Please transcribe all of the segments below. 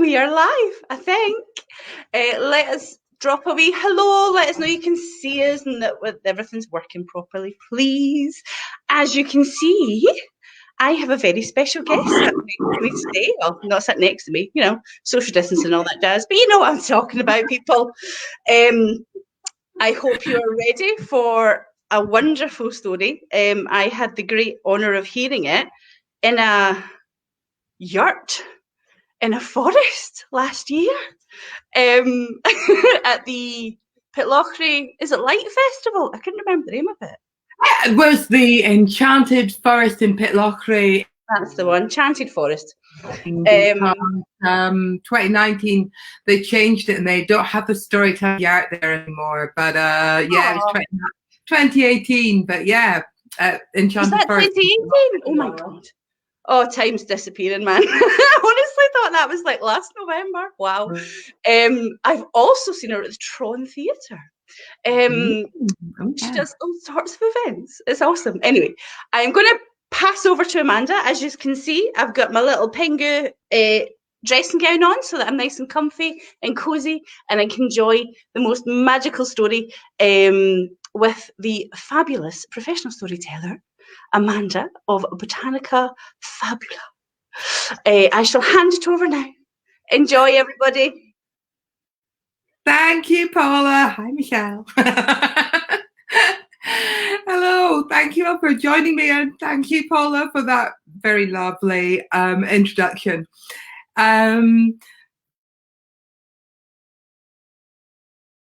we are live, I think. Let us drop a wee hello. Let us know you can see us and that everything's working properly, please. As you can see, I have a very special guest sitting next to me today. Well, not sitting next to me, you know, social distance and all that jazz. But you know what I'm talking about, people. I hope you are ready for a wonderful story. I had the great honour of hearing it in a yurt in a forest last year at the Pitlochry, is it Light Festival? I couldn't remember the name of it. It was the Enchanted Forest in Pitlochry. That's the one, Enchanted Forest. 2019, they changed it and they don't have the storytelling yard there anymore. But yeah, it was 2018. But yeah, Enchanted Forest. Was that 2018? Oh my God. Oh, time's disappearing, man. I honestly thought that was like last November. Wow. I've also seen her at the Tron Theatre. She does all sorts of events. It's awesome. Anyway, I'm going to pass over to Amanda. As you can see, I've got my little Pingu dressing gown on so that I'm nice and comfy and cozy and I can enjoy the most magical story with the fabulous professional storyteller, Amanda of Botanica Fabula. I shall hand it over now. Enjoy, everybody. Thank you, Paula. Hi, Michelle. Hello. Thank you all for joining me, and thank you, Paula, for that very lovely introduction.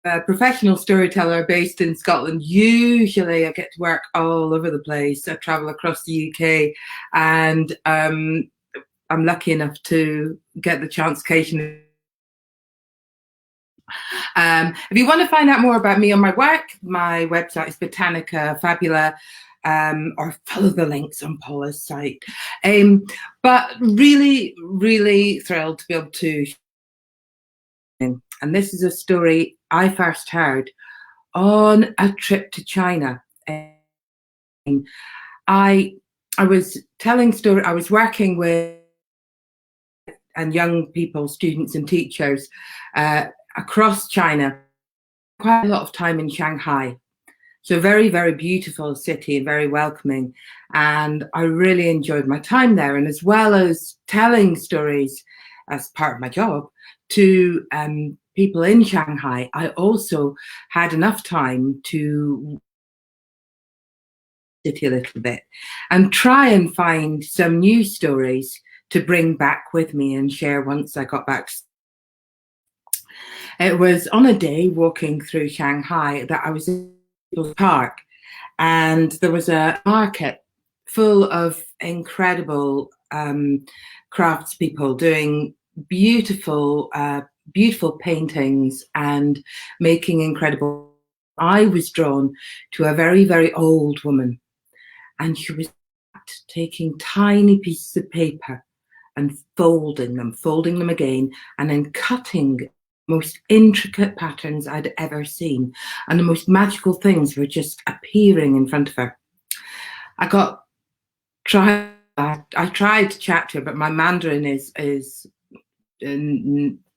A professional storyteller based in Scotland. Usually I get to work all over the place. I travel across the UK, and I'm lucky enough to get the chance occasionally. If you want to find out more about me or my work, my website is Botanica Fabula, or follow the links on Paula's site. But really, really thrilled to be able to. And this is a story I first heard on a trip to China. I was telling story. I was working with and young people, students and teachers across China. Quite a lot of time in Shanghai. So very, very beautiful city and very welcoming. And I really enjoyed my time there. And as well as telling stories as part of my job to people in Shanghai, I also had enough time to city a little bit and try and find some new stories to bring back with me and share once I got back. It was on a day walking through Shanghai that I was in the park, and there was a market full of incredible craftspeople doing beautiful paintings and making incredible. I was drawn to a very, very old woman, and she was taking tiny pieces of paper and folding them again, and then cutting most intricate patterns I'd ever seen, and the most magical things were just appearing in front of her. I tried to chat to her, but my Mandarin is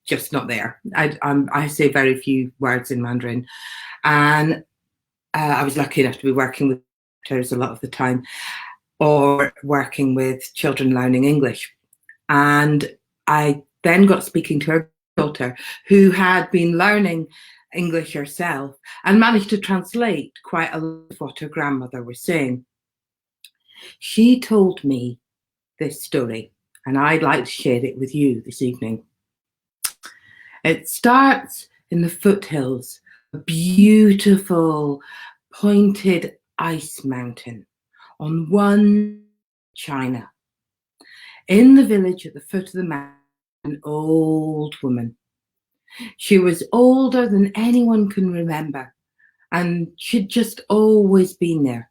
just not there. I say very few words in Mandarin, and I was lucky enough to be working with teachers a lot of the time, or working with children learning English. And I then got speaking to her daughter, who had been learning English herself and managed to translate quite a lot of what her grandmother was saying. She told me this story, and I'd like to share it with you this evening. It starts in the foothills, a beautiful pointed ice mountain on one China. In the village at the foot of the mountain, an old woman. She was older than anyone can remember, and she'd just always been there,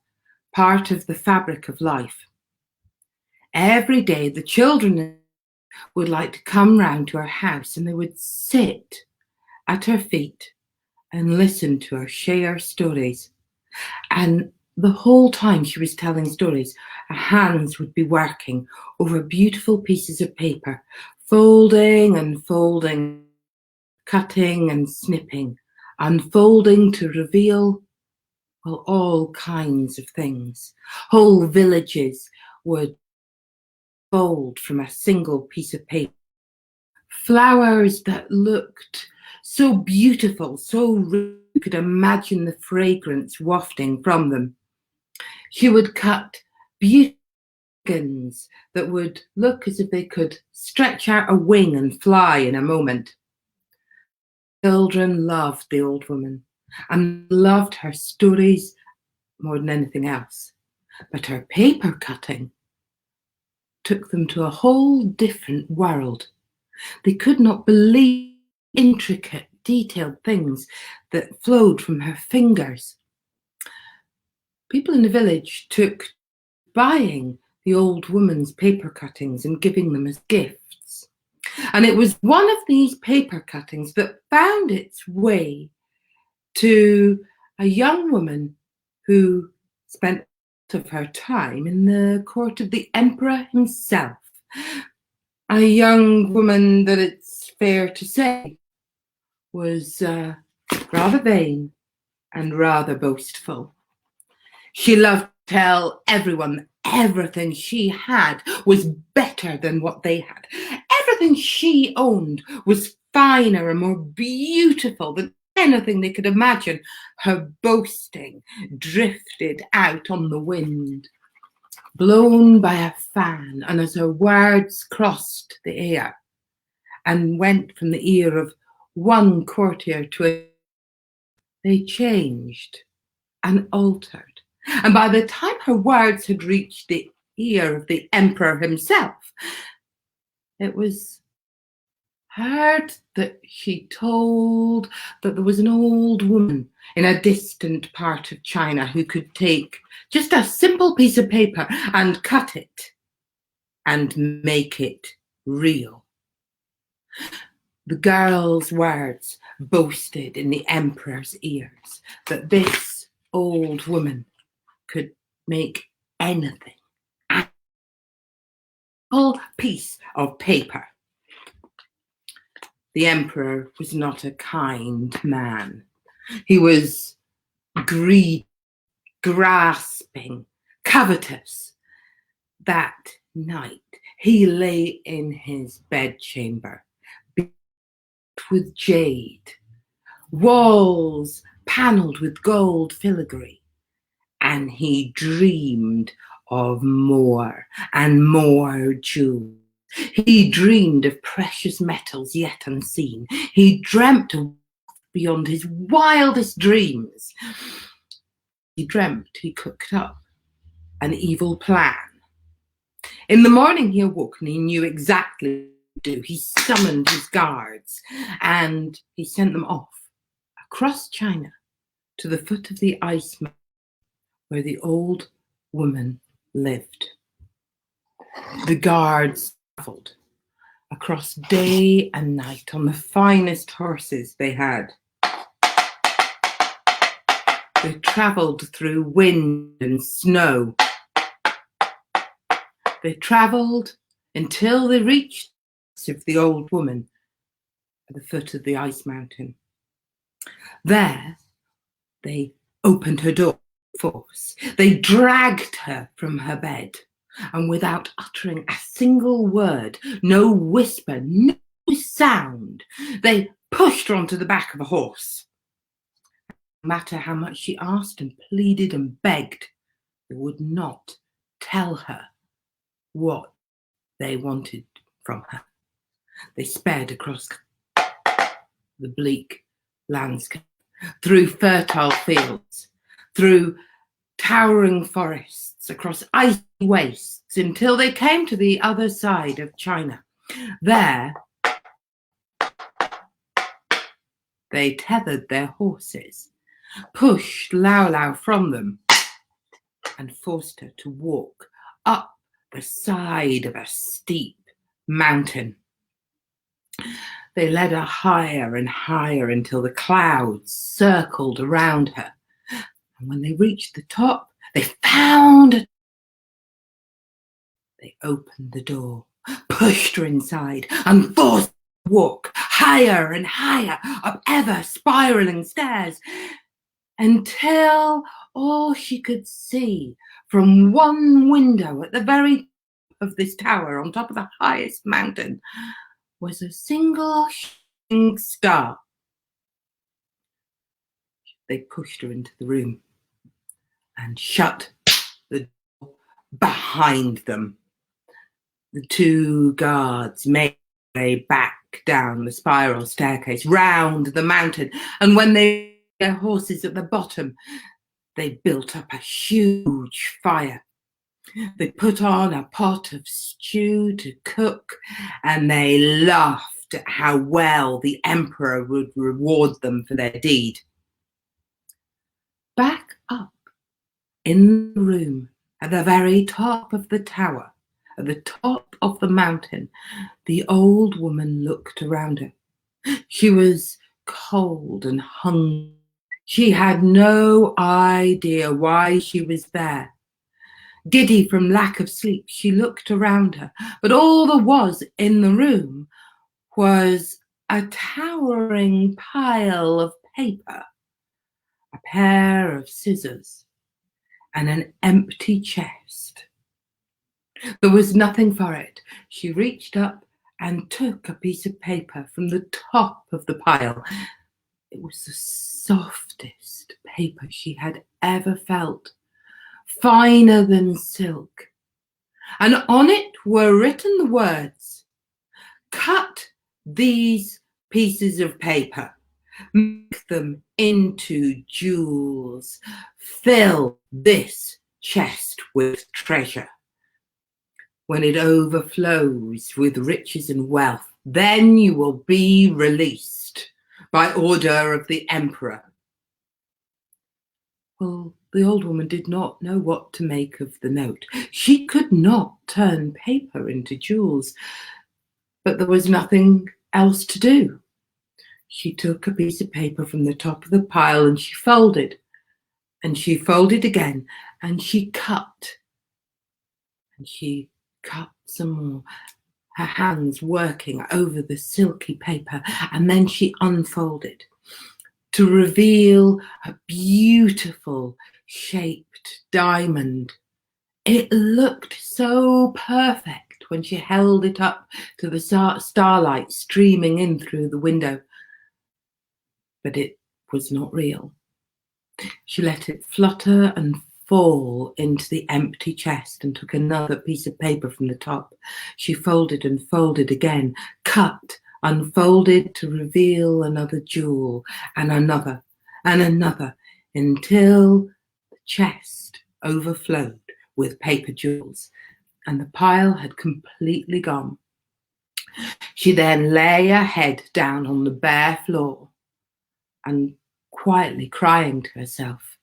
part of the fabric of life. Every day the children would like to come round to her house, and they would sit at her feet and listen to her share stories. And the whole time she was telling stories, her hands would be working over beautiful pieces of paper, folding and folding, cutting and snipping, unfolding to reveal, well, all kinds of things. Whole villages would fold from a single piece of paper. Flowers that looked so beautiful, so rich, you could imagine the fragrance wafting from them. She would cut beautiful organs that would look as if they could stretch out a wing and fly in a moment. Children loved the old woman and loved her stories more than anything else. But her paper cutting took them to a whole different world. They could not believe intricate, detailed things that flowed from her fingers. People in the village took buying the old woman's paper cuttings and giving them as gifts. And it was one of these paper cuttings that found its way to a young woman who spent of her time in the court of the emperor himself. A young woman that it's fair to say was rather vain and rather boastful. She loved to tell everyone that everything she had was better than what they had. Everything she owned was finer and more beautiful than anything they could imagine. Her boasting drifted out on the wind, blown by a fan, and as her words crossed the air and went from the ear of one courtier to another, they changed and altered. And by the time her words had reached the ear of the emperor himself, it was heard that she told that there was an old woman in a distant part of China who could take just a simple piece of paper and cut it and make it real. The girl's words boasted in the emperor's ears that this old woman could make anything, a whole piece of paper. The emperor was not a kind man. He was greedy, grasping, covetous. That night he lay in his bedchamber, built with jade, walls panelled with gold filigree, and he dreamed of more and more jewels. He dreamed of precious metals yet unseen. He dreamt of beyond his wildest dreams. He dreamt he cooked up an evil plan. In the morning he awoke and he knew exactly what to do. He summoned his guards and he sent them off across China to the foot of the ice mountain where the old woman lived. The guards travelled across day and night on the finest horses they had. They travelled through wind and snow. They travelled until they reached the house of the old woman at the foot of the ice mountain. There, they opened her door with force. They dragged her from her bed, and without uttering a single word, no whisper, no sound, they pushed her onto the back of a horse. No matter how much she asked and pleaded and begged, they would not tell her what they wanted from her. They sped across the bleak landscape, through fertile fields, through towering forests, across icy wastes, until they came to the other side of China. There, they tethered their horses, pushed Lao Lao from them, and forced her to walk up the side of a steep mountain. They led her higher and higher until the clouds circled around her. And when they reached the top, they found it. They opened the door pushed her inside and forced her to walk higher and higher up ever spiraling stairs until all she could see from one window at the very top of this tower on top of the highest mountain was a single shooting star. They pushed her into the room and shut the door behind them. The two guards made their way back down the spiral staircase, round the mountain, and when they their horses at the bottom, they built up a huge fire. They put on a pot of stew to cook, and they laughed at how well the emperor would reward them for their deed. Back up in the room, at the very top of the tower, at the top of the mountain, the old woman looked around her. She was cold and hungry. She had no idea why she was there. Giddy from lack of sleep, she looked around her, but all there was in the room was a towering pile of paper, a pair of scissors, and an empty chest. There was nothing for it. She reached up and took a piece of paper from the top of the pile. It was the softest paper she had ever felt, finer than silk. And on it were written the words, "Cut these pieces of paper, make them into jewels, fill this chest with treasure. When it overflows with riches and wealth, then you will be released by order of the emperor." Well, the old woman did not know what to make of the note. She could not turn paper into jewels, but there was nothing else to do. She took a piece of paper from the top of the pile and she folded again, and she cut some more, her hands working over the silky paper, and then she unfolded to reveal a beautiful shaped diamond. It looked so perfect when she held it up to the starlight streaming in through the window, but it was not real. She let it flutter and fall into the empty chest and took another piece of paper from the top. She folded and folded again, cut, unfolded to reveal another jewel, and another, until the chest overflowed with paper jewels, and the pile had completely gone. She then lay her head down on the bare floor and, quietly crying to herself,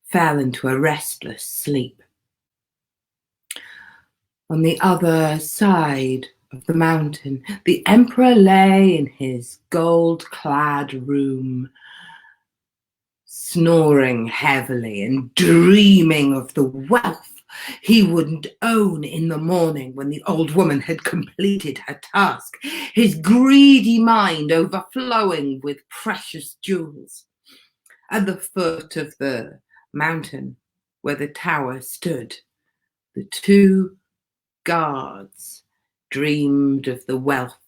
fell into a restless sleep. On the other side of the mountain, the emperor lay in his gold-clad room, snoring heavily and dreaming of the wealth he would own in the morning when the old woman had completed her task, his greedy mind overflowing with precious jewels. At the foot of the mountain where the tower stood, the two guards dreamed of the wealth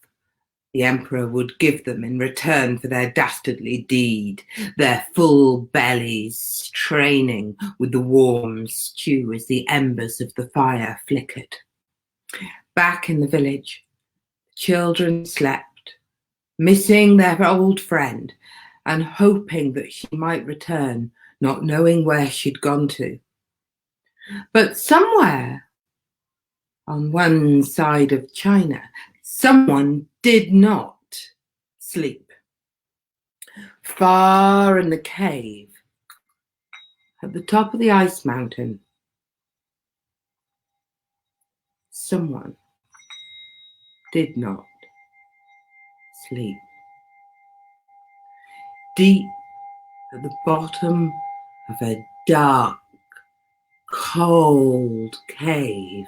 the emperor would give them in return for their dastardly deed, their full bellies straining with the warm stew as the embers of the fire flickered. Back in the village, the children slept, missing their old friend and hoping that she might return, not knowing where she'd gone to. But somewhere on one side of China, someone did not sleep. Far in the cave, at the top of the ice mountain, someone did not sleep. Deep at the bottom of a dark, cold cave,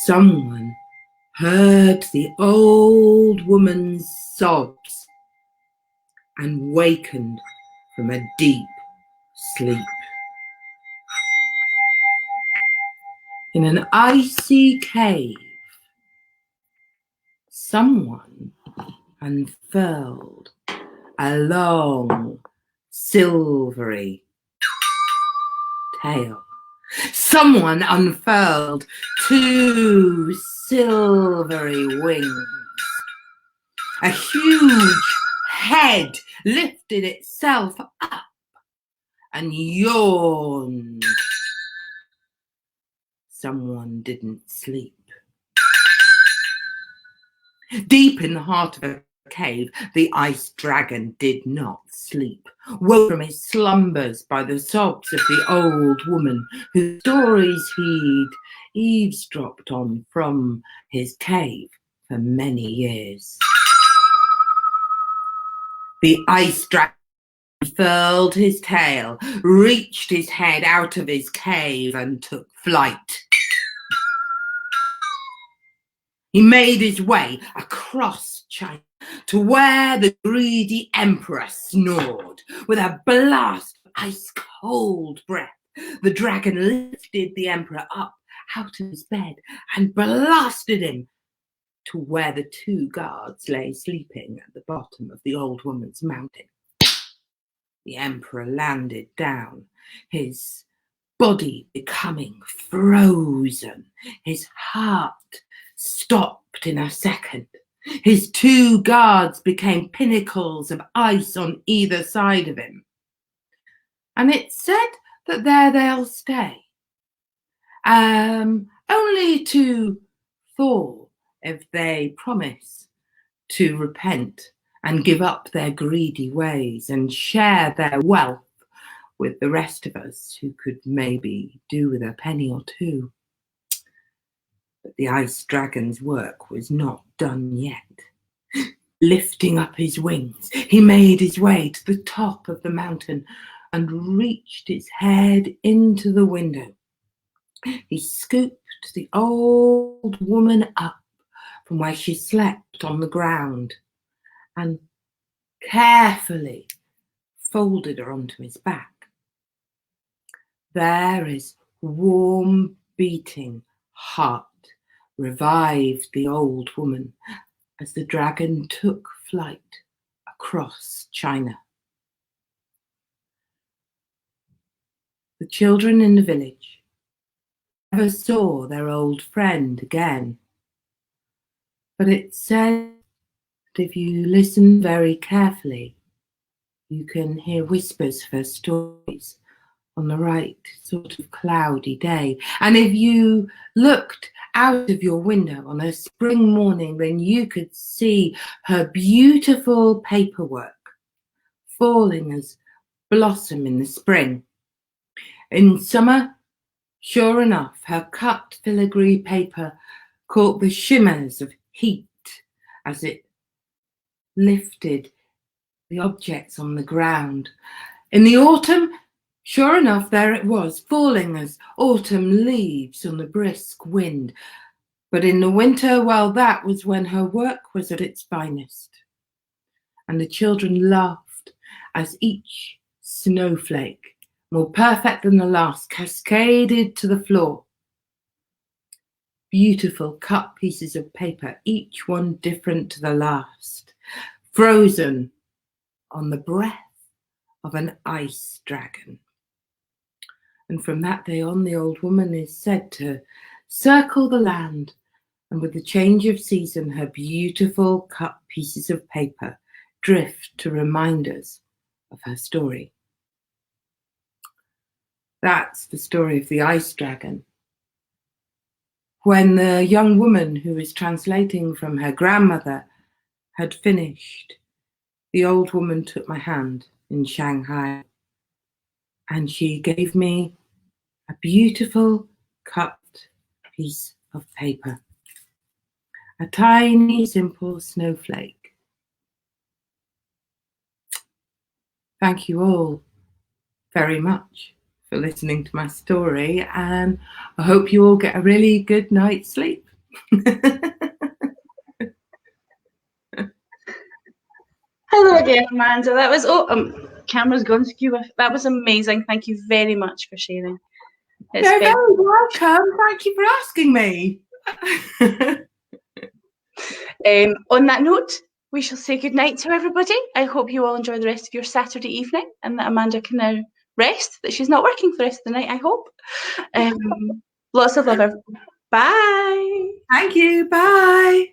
someone heard the old woman's sobs and wakened from a deep sleep. In an icy cave, someone unfurled a long, silvery tail. Someone unfurled 2 silvery wings. A huge head lifted itself up and yawned. Someone didn't sleep. Deep in the heart of a cave, the ice dragon did not sleep, woke from his slumbers by the sobs of the old woman whose stories he'd eavesdropped on from his cave for many years. The ice dragon furled his tail, reached his head out of his cave and took flight. He made his way across China to where the greedy emperor snored. With a blast of ice-cold breath, the dragon lifted the emperor up out of his bed and blasted him to where the 2 guards lay sleeping at the bottom of the old woman's mountain. The emperor landed down, his body becoming frozen, his heart stopped in a second. His 2 guards became pinnacles of ice on either side of him. And it's said that there they'll stay, only to thaw if they promise to repent and give up their greedy ways and share their wealth with the rest of us who could maybe do with a penny or 2. But the ice dragon's work was not done yet. Lifting up his wings, he made his way to the top of the mountain and reached his head into the window. He scooped the old woman up from where she slept on the ground and carefully folded her onto his back. There his warm beating heart revived the old woman as the dragon took flight across China. The children in the village never saw their old friend again, but it's said that if you listen very carefully, you can hear whispers of her stories on the right sort of cloudy day. And if you looked out of your window on a spring morning, then you could see her beautiful paperwork falling as blossom in the spring. In summer, sure enough, her cut filigree paper caught the shimmers of heat as it lifted the objects on the ground. In the autumn, sure enough, there it was, falling as autumn leaves on the brisk wind. But in the winter, well, that was when her work was at its finest. And the children laughed as each snowflake, more perfect than the last, cascaded to the floor. Beautiful cut pieces of paper, each one different to the last, frozen on the breath of an ice dragon. And from that day on, the old woman is said to circle the land, and with the change of season, her beautiful cut pieces of paper drift to remind us of her story. That's the story of the ice dragon. When the young woman who was translating from her grandmother had finished, the old woman took my hand in Shanghai and she gave me a beautiful cut piece of paper, a tiny, simple snowflake. Thank you all very much for listening to my story, and I hope you all get a really good night's sleep. Hello again, Amanda. That was camera's gone skew. That was amazing. Thank you very much for sharing. You're very welcome. Thank you for asking me. On that note, we shall say good night to everybody. I hope you all enjoy the rest of your Saturday evening, and that Amanda can now rest, that she's not working for the rest of the night, I hope. Lots of love, everyone. Bye. Thank you. Bye.